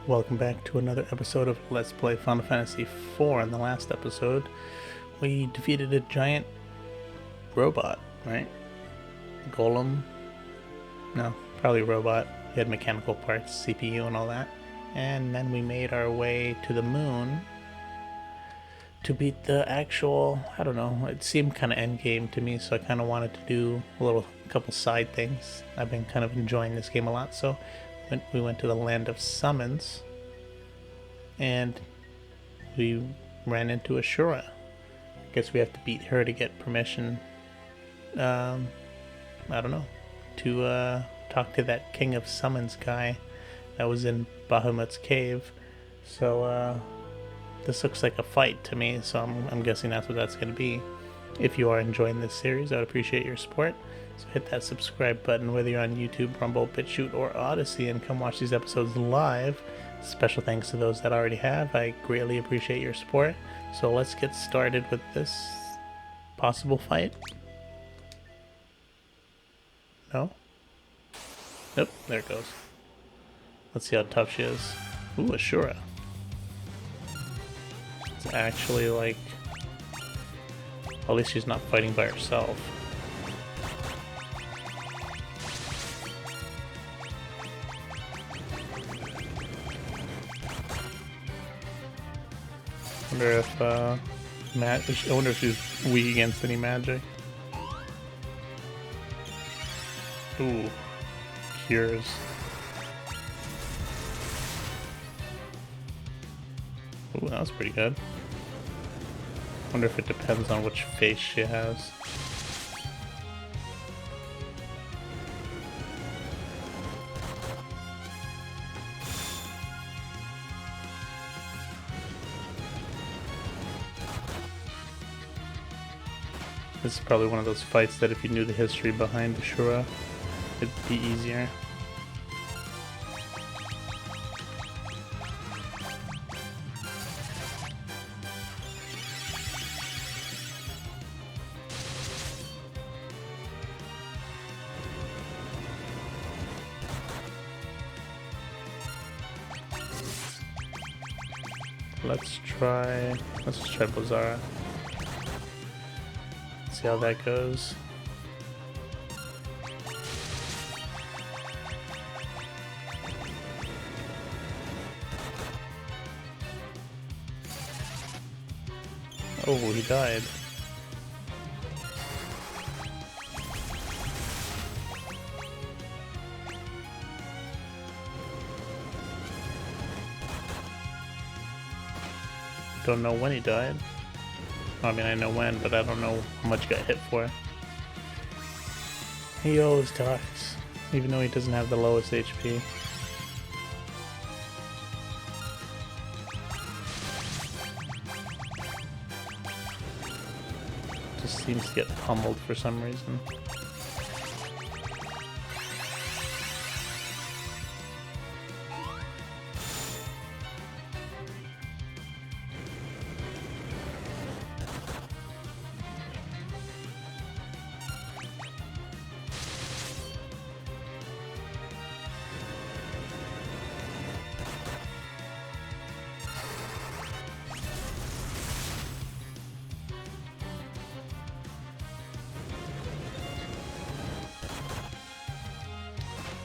Welcome back to another episode of Let's Play Final Fantasy IV. In the last episode, we defeated a giant robot, right? Golem? No, probably robot. He had mechanical parts, CPU and all that. And then we made our way to the moon to beat the actual, I don't know, it seemed kind of endgame to me, so I kind of wanted to do a couple side things. I've been kind of enjoying this game a lot, so we went to the land of summons and we ran into Ashura. Guess we have to beat her to get permission, I don't know, to talk to that King of Summons guy that was in Bahamut's cave. So this looks like a fight to me, so I'm guessing that's what that's going to be. If you are enjoying this series, I would appreciate your support. So hit that subscribe button, whether you're on YouTube, Rumble, Bitchute, or Odyssey, and come watch these episodes live. Special thanks to those that already have. I greatly appreciate your support. So let's get started with this possible fight. No? Nope, there it goes. Let's see how tough she is. Ooh, Ashura. It's actually like... At least she's not fighting by herself. I wonder if she's weak against any magic. Ooh, cures. Ooh, that was pretty good. Wonder if it depends on which face she has. This is probably one of those fights that if you knew the history behind Ashura, it'd be easier. Let's just try Bozara. See how that goes. Oh, he died. Don't know when he died. I mean, I know when, but I don't know how much he got hit for. He always dies, even though he doesn't have the lowest HP. Just seems to get pummeled for some reason.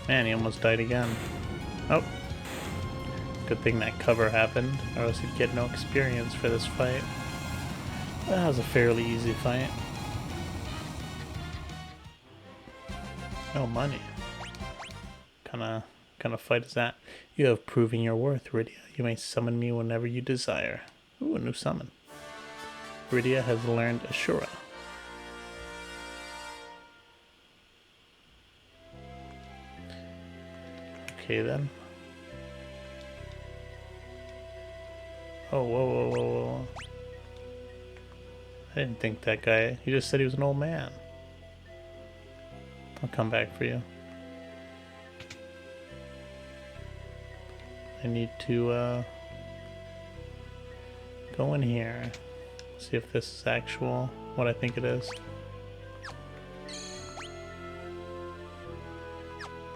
Man, he almost died again. Oh. Good thing that cover happened, or else he'd get no experience for this fight. That was a fairly easy fight. No money. Kind of fight is that? You have proven your worth, Rydia. You may summon me whenever you desire. Ooh, a new summon. Rydia has learned Ashura. Okay then. Oh, whoa. I didn't think that guy... He just said he was an old man. I'll come back for you. I need to, go in here. See if this is actual... what I think it is.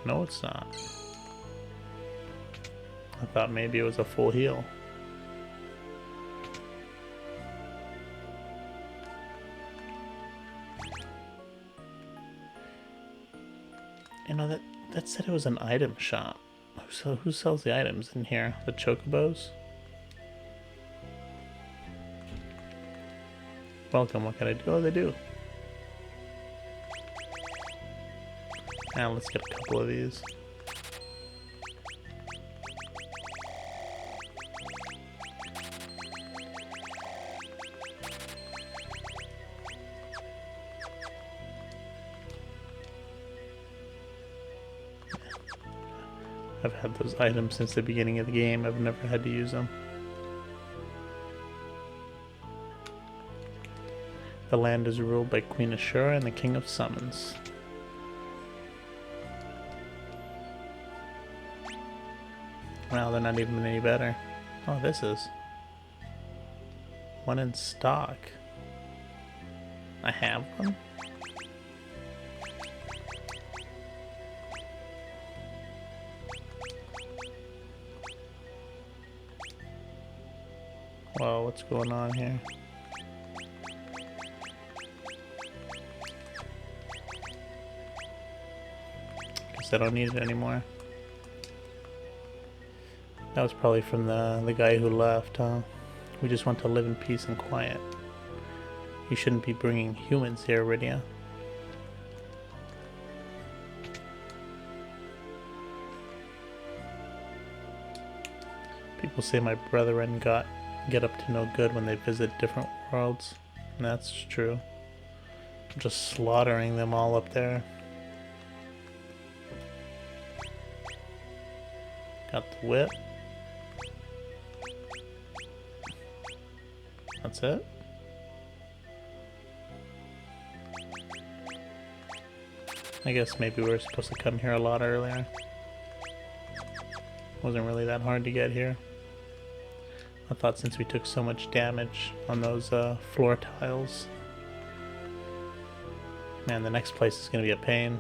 No, it's not. I thought maybe it was a full heal. You know, that said it was an item shop. So who sells the items in here? The chocobos? Welcome, what can I do? Oh, they do. Now let's get a couple of these. I've had those items since the beginning of the game. I've never had to use them. The land is ruled by Queen Ashura and the King of Summons. Wow, they're not even any better. Oh, this is one in stock. I have one? Whoa, what's going on here? Guess I don't need it anymore. That was probably from the guy who left, huh? We just want to live in peace and quiet. You shouldn't be bringing humans here, Rydia. People say my brethren get up to no good when they visit different worlds, and that's true. I'm just slaughtering them all up there. Got the whip. That's it. I guess maybe we were supposed to come here a lot earlier. Wasn't really that hard to get here. I thought since we took so much damage on those floor tiles. Man, the next place is going to be a pain.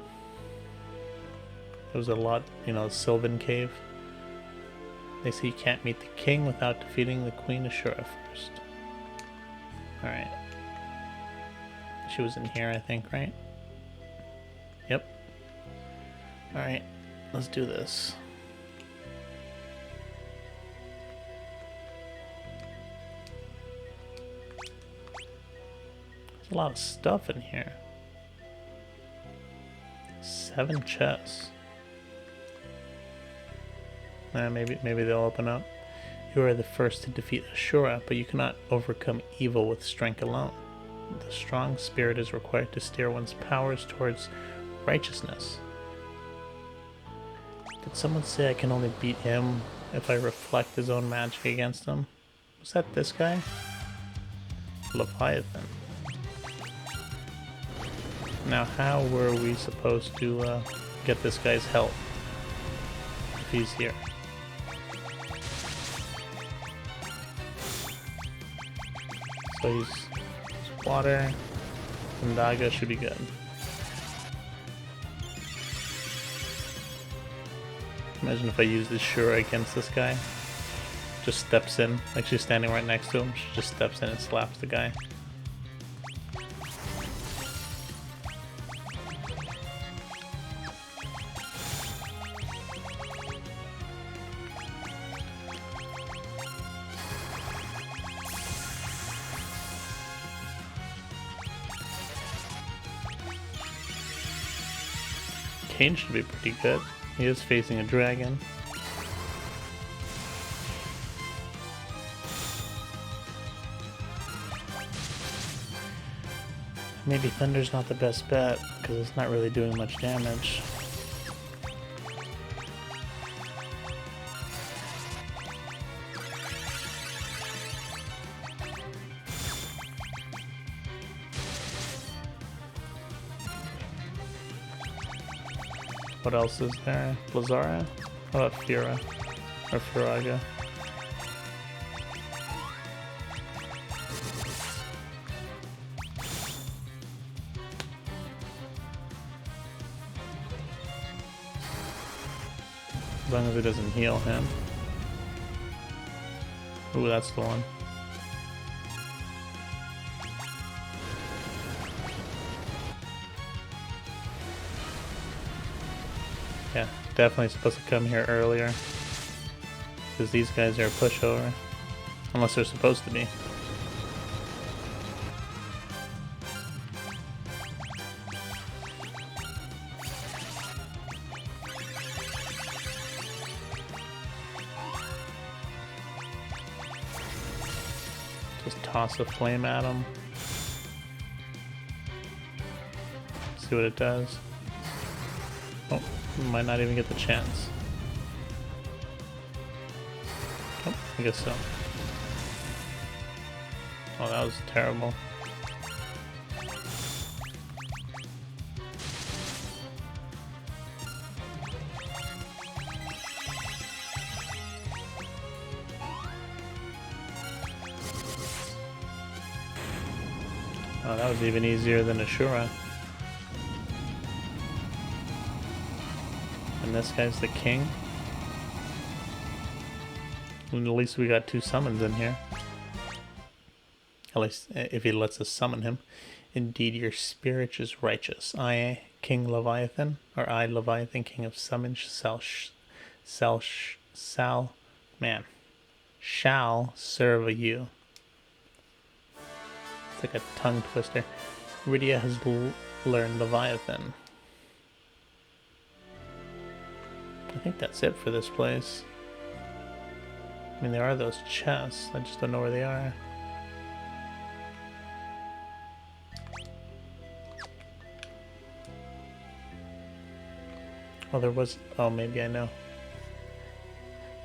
There was a lot, you know, Sylvan Cave. They say you can't meet the king without defeating the Queen Ashura first. Alright. She was in here, I think, right? Yep. Alright, let's do this. There's a lot of stuff in here. 7 chests. Maybe they'll open up. You are the first to defeat Ashura, but you cannot overcome evil with strength alone. The strong spirit is required to steer one's powers towards righteousness. Did someone say I can only beat him if I reflect his own magic against him? Was that this guy? Leviathan. Now how were we supposed to get this guy's help if he's here? So he's water, and Daga should be good. Imagine if I use this Shura against this guy. Just steps in, like she's standing right next to him, she just steps in and slaps the guy. Kane should be pretty good. He is facing a dragon. Maybe Thunder's not the best bet, because it's not really doing much damage. What else is there? Blazara? How about Fura? Or Furaga? As long as it doesn't heal him. Ooh, that's the one. Yeah, definitely supposed to come here earlier. Because these guys are a pushover. Unless they're supposed to be. Just toss a flame at them. See what it does. Oh, we might not even get the chance. Oh, I guess so. Oh, that was terrible. Oh, that was even easier than Ashura. And this guy's the king. And at least we got 2 summons in here. At least if he lets us summon him. Indeed, your spirit is righteous. I, King Leviathan, or I, Leviathan, King of Summons, shall serve you. It's like a tongue twister. Rydia has learned Leviathan. I think that's it for this place. I mean, there are those chests. I just don't know where they are. Oh, there was... Oh, maybe I know.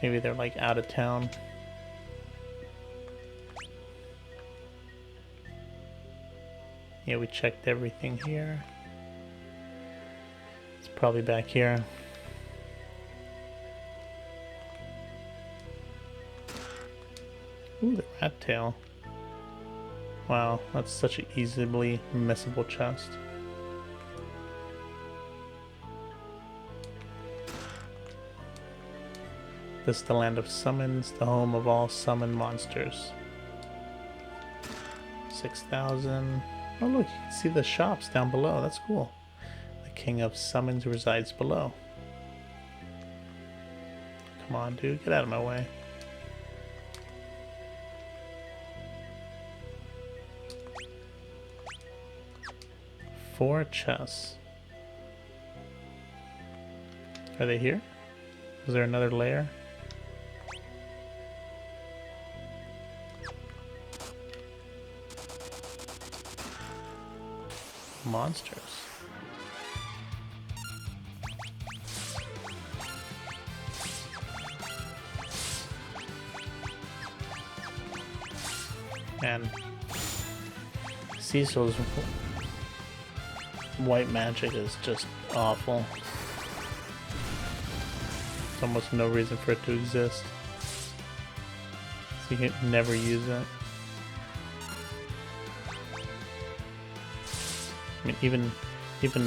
Maybe they're like out of town. Yeah, we checked everything here. It's probably back here. Ooh, the rat tail. Wow, that's such an easily missable chest. This is the land of summons, the home of all summoned monsters. 6,000. Oh look, you can see the shops down below. That's cool. The king of summons resides below. Come on, dude, get out of my way. Four chests. Are they here? Is there another layer? Monsters. And Cecil's white magic is just awful. There's almost no reason for it to exist. So you can never use it. I mean, even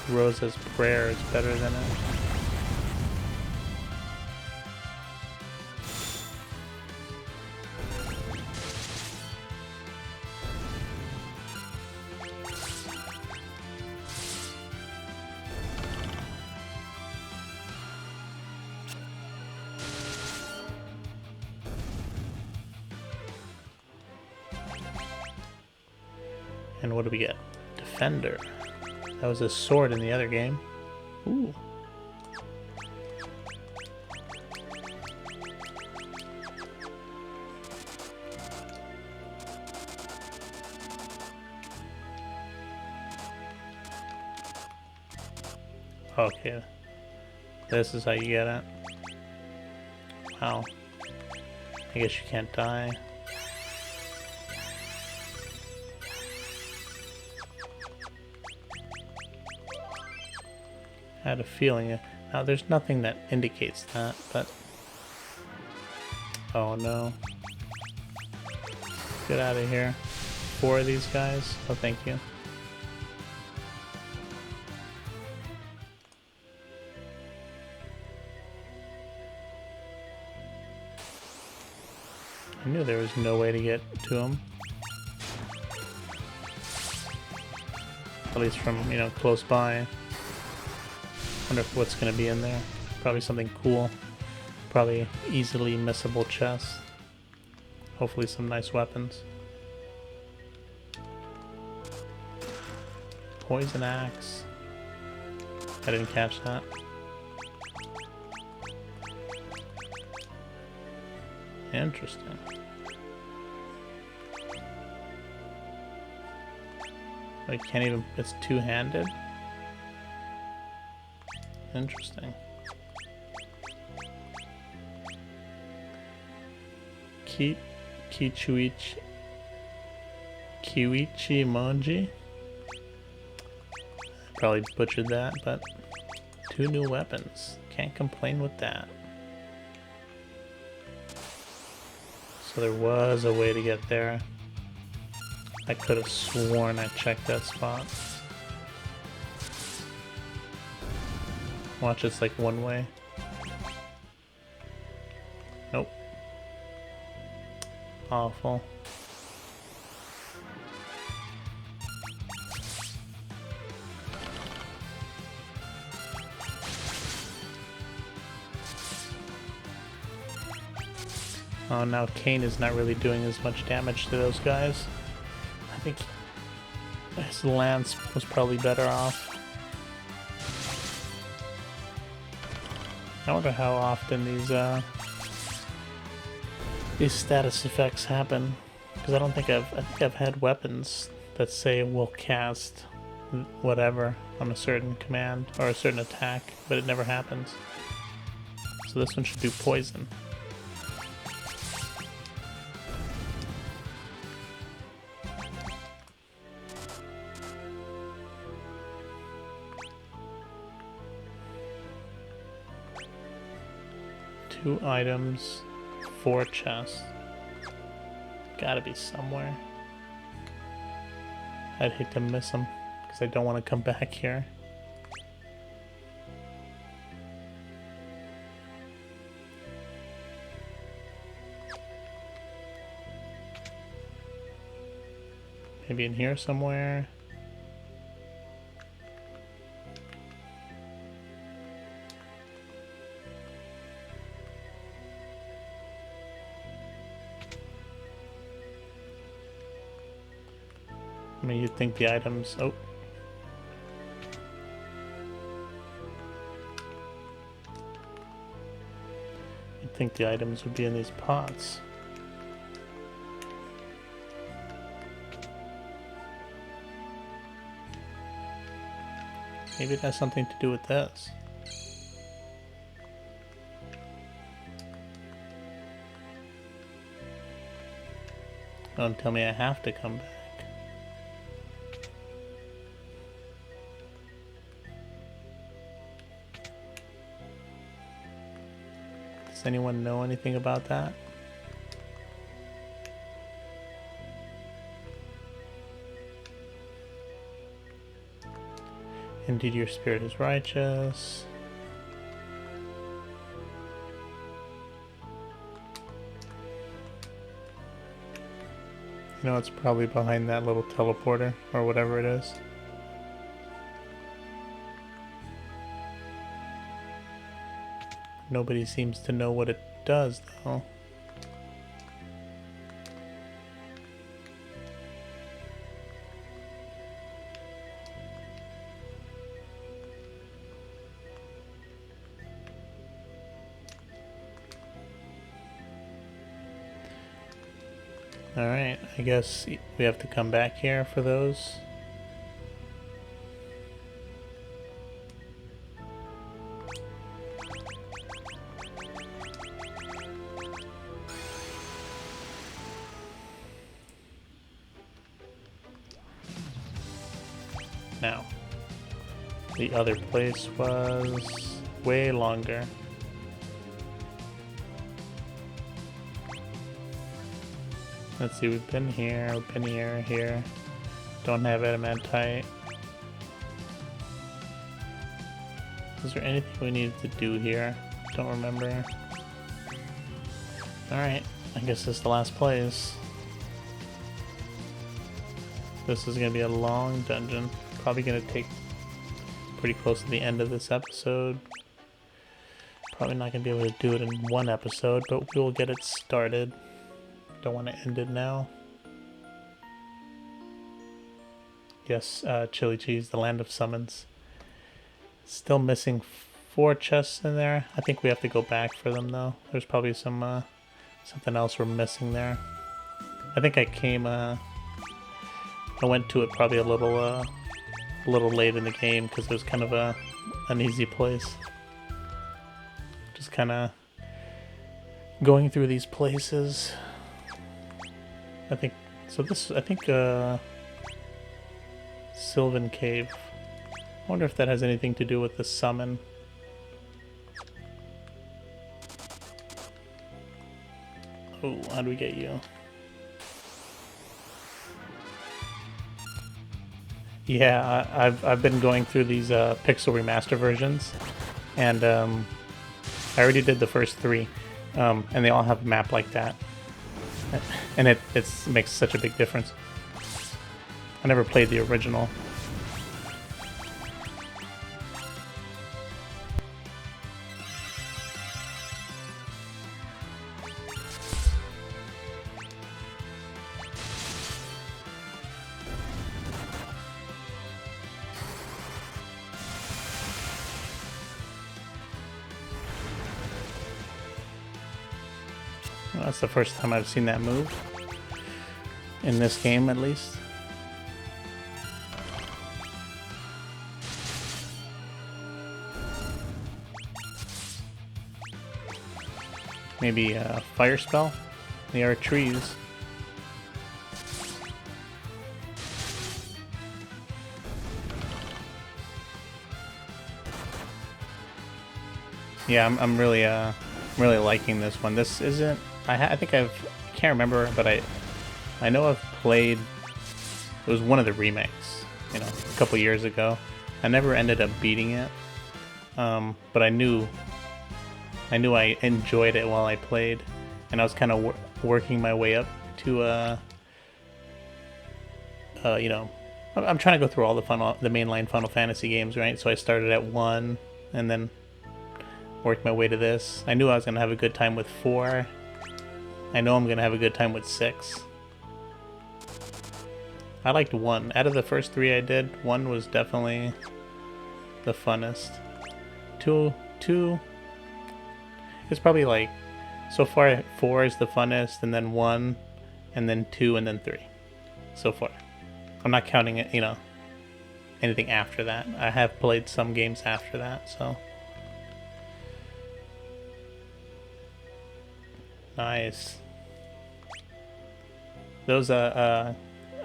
Rosa's prayer is better than it. And what do we get? Defender. That was a sword in the other game. Ooh. Okay. This is how you get it. Wow. I guess you can't die. I had a feeling. Now, there's nothing that indicates that, but... Oh, no. Get out of here. 4 of these guys? Oh, thank you. I knew there was no way to get to him. At least from, you know, close by. Wonder what's gonna be in there. Probably something cool. Probably easily missable chests. Hopefully some nice weapons. Poison axe. I didn't catch that. Interesting. I can't even, it's two-handed? Interesting. Kichuichi Monji? Probably butchered that, but 2 new weapons. Can't complain with that. So there was a way to get there. I could have sworn I checked that spot. Watch, it's like one way. Nope. Awful. Oh, now Kane is not really doing as much damage to those guys. I think his lance was probably better off. I wonder how often these status effects happen, because I think I've had weapons that say will cast whatever on a certain command or a certain attack, but it never happens. So this one should do poison. Two items, 4 chests. Gotta be somewhere. I'd hate to miss them because I don't want to come back here. Maybe in here somewhere. I mean, you'd think the items... Oh. You'd think the items would be in these pots. Maybe it has something to do with this. Don't tell me I have to come back. Does anyone know anything about that? Indeed, your spirit is righteous. You know, it's probably behind that little teleporter or whatever it is. Nobody seems to know what it does, though. Alright, I guess we have to come back here for those. Now, the other place was way longer. Let's see, we've been here, here. Don't have adamantite. Is there anything we needed to do here? Don't remember. Alright, I guess this is the last place. This is gonna be a long dungeon. Probably gonna take pretty close to the end of this episode. Probably not gonna be able to do it in one episode, but we will get it started. Don't want to end it now. Yes, Chili Cheese, the Land of Summons. Still missing 4 chests in there. I think we have to go back for them though. There's probably some something else we're missing there. I think I went to it probably a little late in the game because it was kind of an easy place. Just kind of going through these places. I think Sylvan Cave. I wonder if that has anything to do with the summon. Oh, how do we get you? Yeah, I've been going through these Pixel Remaster versions, and I already did the first 3, and they all have a map like that, and it makes such a big difference. I never played the original. Well, that's the first time I've seen that move. In this game, at least. Maybe a fire spell? They are trees. Yeah, I'm really liking this one. This isn't. I think I can't remember, but I know I've played. It was one of the remakes, you know, a couple years ago. I never ended up beating it, but I knew I enjoyed it while I played, and I was kind of working my way up to you know, I'm trying to go through all the mainline Final Fantasy games, right? So I started at 1, and then worked my way to this. I knew I was gonna have a good time with 4. I know I'm gonna have a good time with 6. I liked 1. Out of the first 3 I did, 1 was definitely the funnest. 2 it's probably like, so far 4 is the funnest, and then 1, and then 2, and then 3. So far. I'm not counting it, you know, anything after that. I have played some games after that, so. Nice. Those I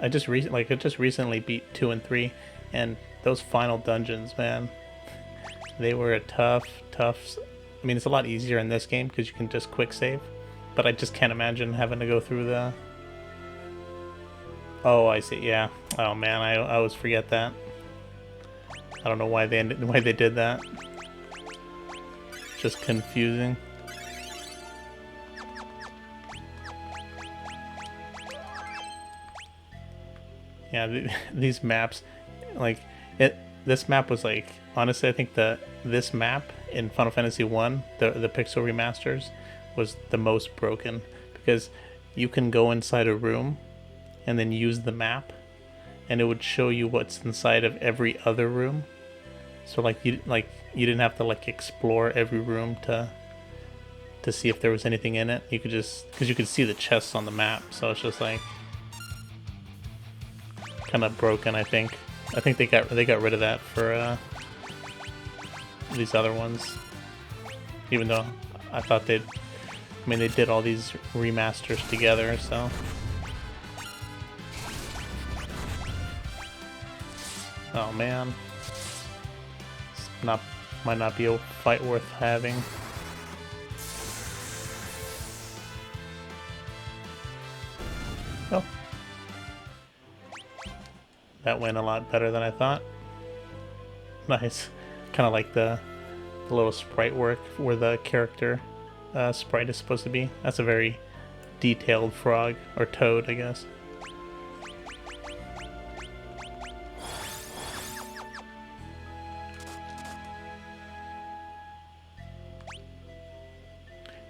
just recently beat 2 and 3, and those final dungeons, man, they were a tough. I mean, it's a lot easier in this game because you can just quick save, but I just can't imagine having to go through the. Oh, I see. Yeah. Oh man, I always forget that. I don't know why they did that. Just confusing. Yeah, these maps, like this map was like, honestly, I think this map in Final Fantasy 1, the Pixel Remasters, was the most broken because you can go inside a room and then use the map, and it would show you what's inside of every other room. So you didn't have to like explore every room to see if there was anything in it. You could just, because you could see the chests on the map, so it's just like kind of broken. I think they got rid of that for these other ones, even though I thought they did all these remasters together, so. Oh man, might not be a fight worth having. Oh, that went a lot better than I thought. Nice. Kind of like the little sprite work where the character sprite is supposed to be. That's a very detailed frog, or toad, I guess.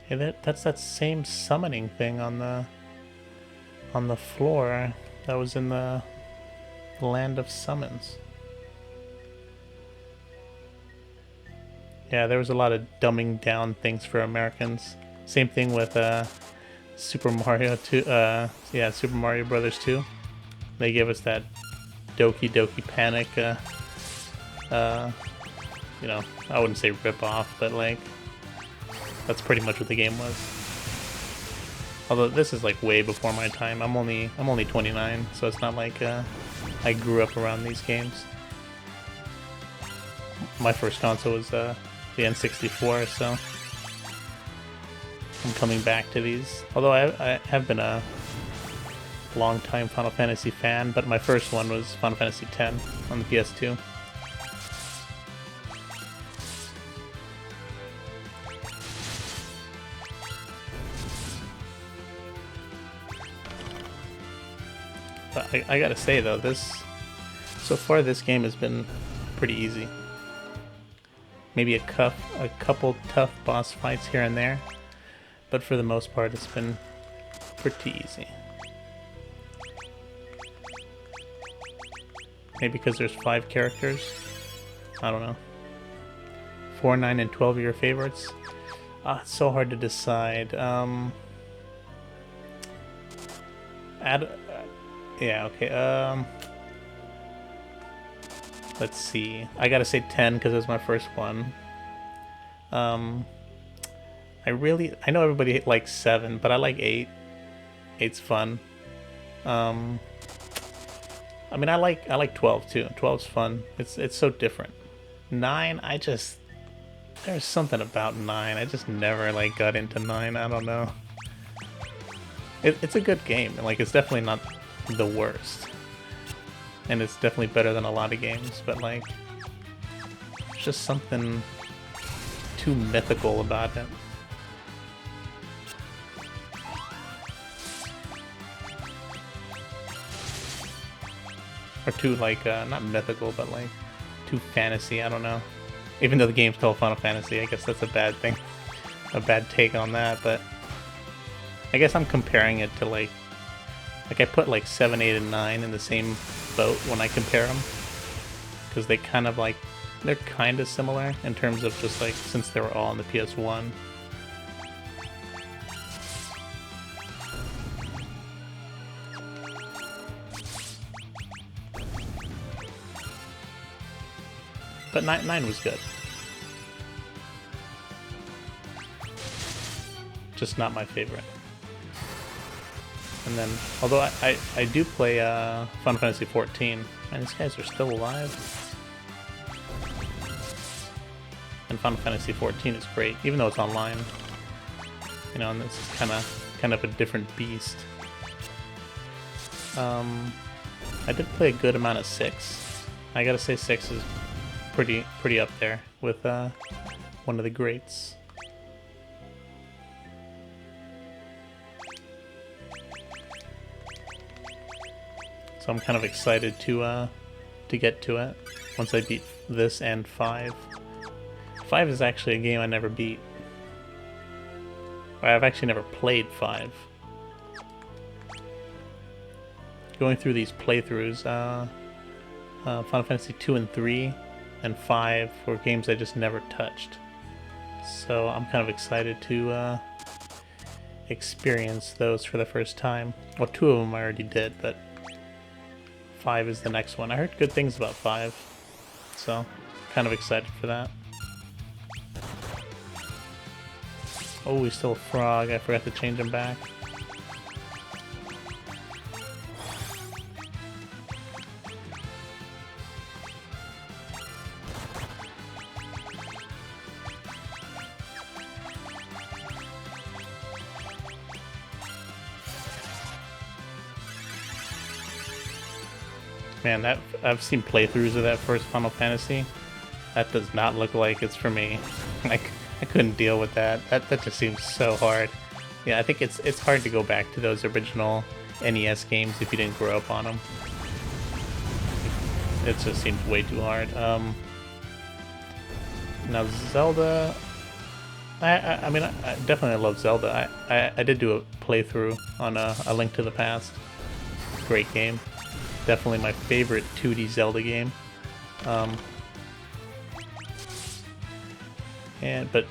Hey, that's that same summoning thing on the floor that was in the Land of Summons. Yeah, there was a lot of dumbing down things for Americans. Same thing with Super Mario 2. Yeah, Super Mario Brothers 2. They gave us that Doki Doki Panic. You know, I wouldn't say rip off, but like that's pretty much what the game was. Although this is like way before my time. I'm only 29, so it's not like I grew up around these games. My first console was the N64, so I'm coming back to these. Although I have been a long-time Final Fantasy fan, but my first one was Final Fantasy X on the PS2. But I gotta say though, so far this game has been pretty easy. Maybe a couple tough boss fights here and there, but for the most part it's been pretty easy. Maybe because there's 5 characters? I don't know. 4, 9, and 12 are your favorites? It's so hard to decide. Yeah, okay, let's see. I gotta say 10 because it was my first one. I know everybody likes 7, but I like 8. 8's fun. I mean, I like 12 too. 12's fun. It's so different. 9, there's something about 9. I just never like got into 9. I don't know. It's a good game. Like, it's definitely not the worst. And it's definitely better than a lot of games, but like, there's just something too mythical about it. Or too like, not mythical, but like, too fantasy, I don't know. Even though the game's called Final Fantasy, I guess that's a bad thing. A bad take on that, but I guess I'm comparing it to like I put like 7, 8, and 9 in the same boat when I compare them. Because they kind of like, they're kind of similar in terms of just like, since they were all on the PS1. But 9 was good. Just not my favorite. And then, although I do play Final Fantasy 14, and these guys are still alive. And Final Fantasy 14 is great, even though it's online. You know, and this is kind of a different beast. I did play a good amount of 6. I gotta say 6 is pretty up there with one of the greats. So I'm kind of excited to get to it once I beat this and 5. 5 is actually a game I never beat. I've actually never played 5. Going through these playthroughs, Final Fantasy 2 and 3 and 5 were games I just never touched. So I'm kind of excited to experience those for the first time. Well, 2 of them I already did, but 5 is the next one. I heard good things about 5, so kind of excited for that. Oh, he's still a frog. I forgot to change him back. Man, I've seen playthroughs of that first Final Fantasy. That does not look like it's for me. I couldn't deal with that. That just seems so hard. Yeah, I think it's hard to go back to those original NES games if you didn't grow up on them. It just seems way too hard. Now Zelda, I mean, I definitely love Zelda. I did do a playthrough on a Link to the Past. Great game. Definitely my favorite 2D Zelda game. But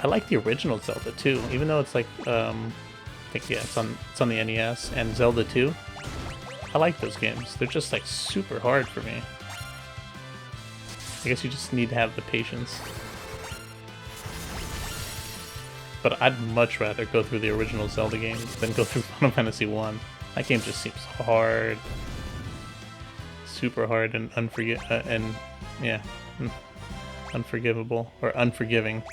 I like the original Zelda too, even though it's like I think yeah, it's on the NES and Zelda 2. I like those games. They're just like super hard for me. I guess you just need to have the patience. But I'd much rather go through the original Zelda games than go through Final Fantasy 1. That game just seems hard. Super hard and unforgivable or unforgiving.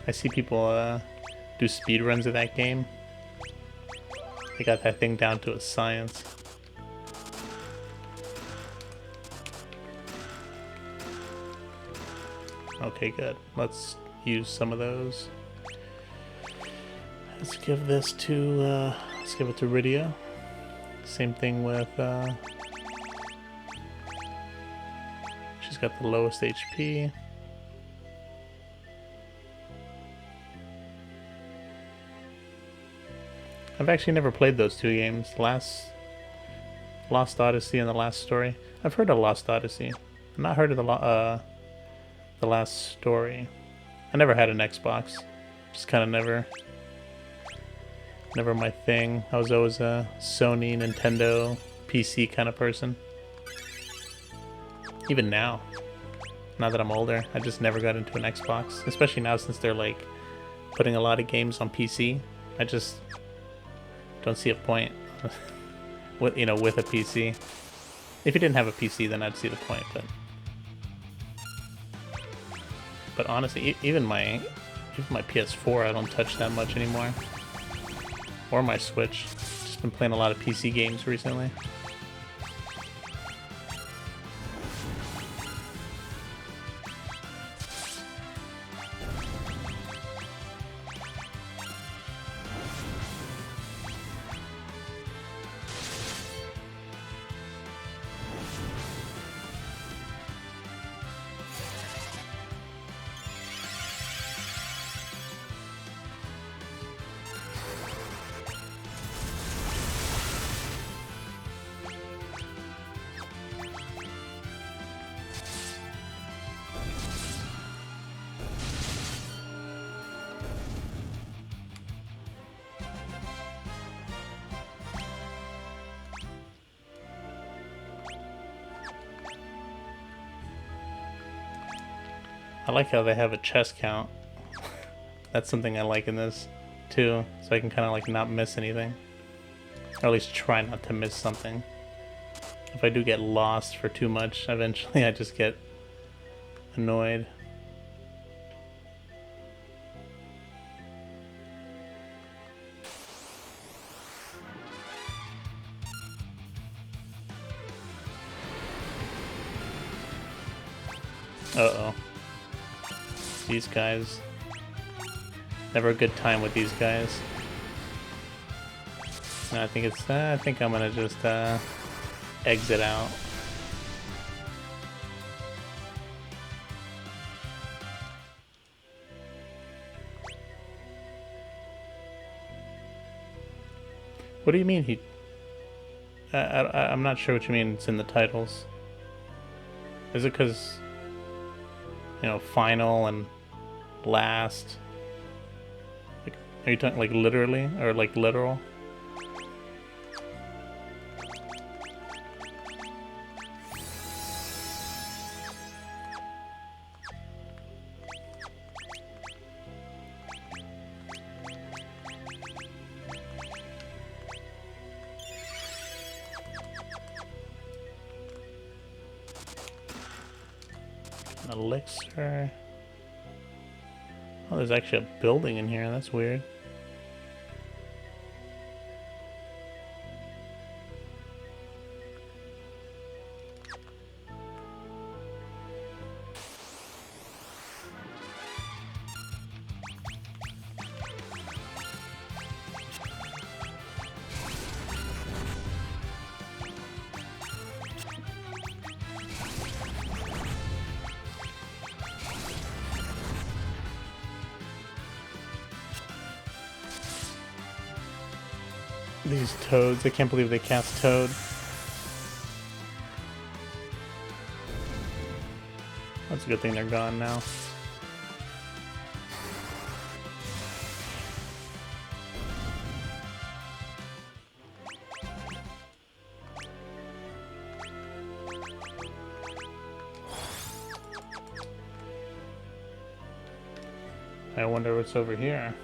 I see people do speedruns of that game. They got that thing down to a science. Okay, good. Let's use some of those. Let's give it to Rydia. Same thing with she's got the lowest HP. I've actually never played those two games. Lost Odyssey and the Last Story. I've heard of Lost Odyssey. I've not heard of the Last Story. I never had an Xbox. Just kind of never my thing. I was always a Sony, Nintendo, PC kind of person. Even now that I'm older, I just never got into an Xbox. Especially now since they're like putting a lot of games on PC. I just don't see a point with a PC. If you didn't have a PC, then I'd see the point. But honestly, even my PS4, I don't touch that much anymore. Or my Switch. Just been playing a lot of PC games recently. I like how they have a chest count. That's something I like in this too, so I can kind of like not miss anything. Or at least try not to miss something. If I do get lost for too much, eventually I just get annoyed. Uh-oh. These guys. Never a good time with these guys. No, I think I'm gonna just exit out. What do you mean I'm not sure what you mean it's in the titles. Is it because, final and last? Like, are you talking like literally or like literal? Elixir. Oh, there's actually a building in here. That's weird. These toads, I can't believe they cast Toad. That's a good thing they're gone now. I wonder what's over here.